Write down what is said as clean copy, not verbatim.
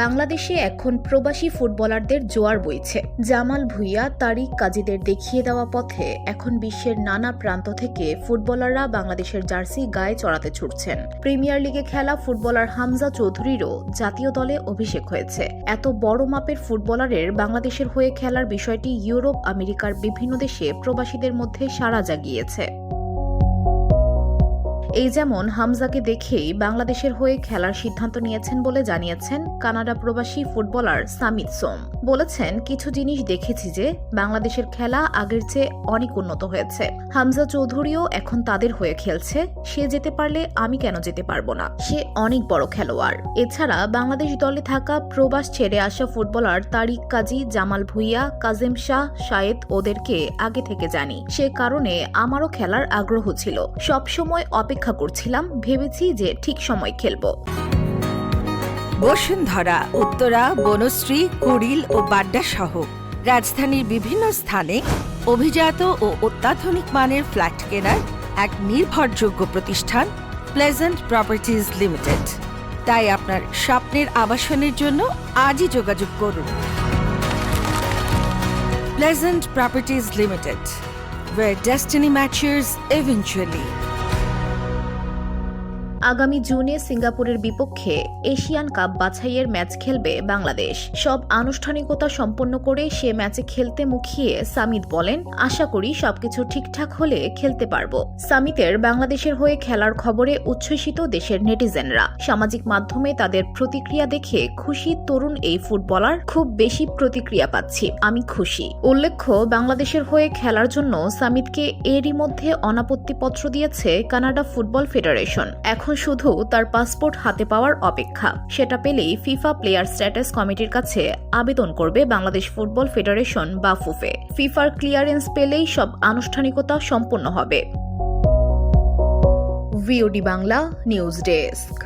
বাংলাদেশে এখন প্রবাসী ফুটবলারদের জোয়ার বইছে। জামাল ভুঁইয়া, তারিক কাজীদের দেখিয়ে দেওয়া পথে এখন বিশ্বের নানা প্রান্ত থেকে ফুটবলাররা বাংলাদেশের জার্সি গায়ে চড়াতে ছুটছেন। প্রিমিয়ার লিগে খেলা ফুটবলার হামজা চৌধুরীরও জাতীয় দলে অভিষেক হয়েছে। এত বড় মাপের ফুটবলারের বাংলাদেশের হয়ে খেলার বিষয়টি ইউরোপ, আমেরিকার বিভিন্ন দেশে প্রবাসীদের মধ্যে সাড়া জাগিয়েছে। এই যেমন হামজাকে দেখেই বাংলাদেশের হয়ে খেলার সিদ্ধান্ত নিয়েছেন বলে জানিয়েছেন কানাডা প্রবাসী ফুটবলার সামিত সোম। বলেছেন, কিছু জিনিস দেখেছি যে বাংলাদেশের খেলা আগের চেয়ে অনেক উন্নত হয়েছে। হামজা চৌধুরীও এখন তাদের হয়ে খেলছে। সে যেতে পারলে আমি কেন যেতে পারবো না? সে অনেক বড় খেলোয়াড়। এছাড়া বাংলাদেশ দলে থাকা প্রবাস ছেড়ে আসা ফুটবলার তারিক কাজী, জামাল ভুঁইয়া, কাজেম শাহ, শায়েদ ওদেরকে আগে থেকে জানি। সে কারণে আমারও খেলার আগ্রহ ছিল। সবসময় অপেক্ষা করছিলাম, ভেবেছি যে ঠিক সময় খেলব। বসুন্ধরা, উত্তরা, বনশ্রী, কুড়িল ও বাড্ডা সহ রাজধানীর বিভিন্ন স্থানে অভিজাত ও অত্যাধুনিক মানের ফ্ল্যাট কেনার এক নির্ভরযোগ্য প্রতিষ্ঠান প্লেজেন্ট প্রপার্টিজ লিমিটেড। তাই আপনার স্বপ্নের আবাসনের জন্য আজই যোগাযোগ করুন। Pleasant properties limited, where destiny matures eventually। আগামী জুনে সিঙ্গাপুরের বিপক্ষে এশিয়ান কাপ বাছাইয়ের ম্যাচ খেলবে বাংলাদেশ। সব আনুষ্ঠানিকতা সম্পন্ন করে সে ম্যাচে খেলতে মুখিয়ে সামিত বলেন, আশা করি সবকিছু ঠিকঠাক হলে খেলতে পারবো। সামিতের বাংলাদেশের হয়ে খেলার খবরে উচ্ছ্বসিত দেশের নেটিজেনরা। সামাজিক মাধ্যমে তাদের প্রতিক্রিয়া দেখে খুশি তরুণ এই ফুটবলার। খুব বেশি প্রতিক্রিয়া পাচ্ছি, আমি খুশি। উল্লেখ্য, বাংলাদেশের হয়ে খেলার জন্য সামিতকে এরই মধ্যে অনাপত্তিপত্র দিয়েছে কানাডা ফুটবল ফেডারেশন। এখন শুধু তার পাসপোর্ট হাতে পাওয়ার অপেক্ষা। সেটা পেলেই ফিফা প্লেয়ার স্ট্যাটাস কমিটির কাছে আবেদন করবে বাংলাদেশ ফুটবল ফেডারেশন বা ফুফে। ফিফার ক্লিয়ারেন্স পেলেই সব আনুষ্ঠানিকতা সম্পন্ন হবে। VOD Bangla news desk.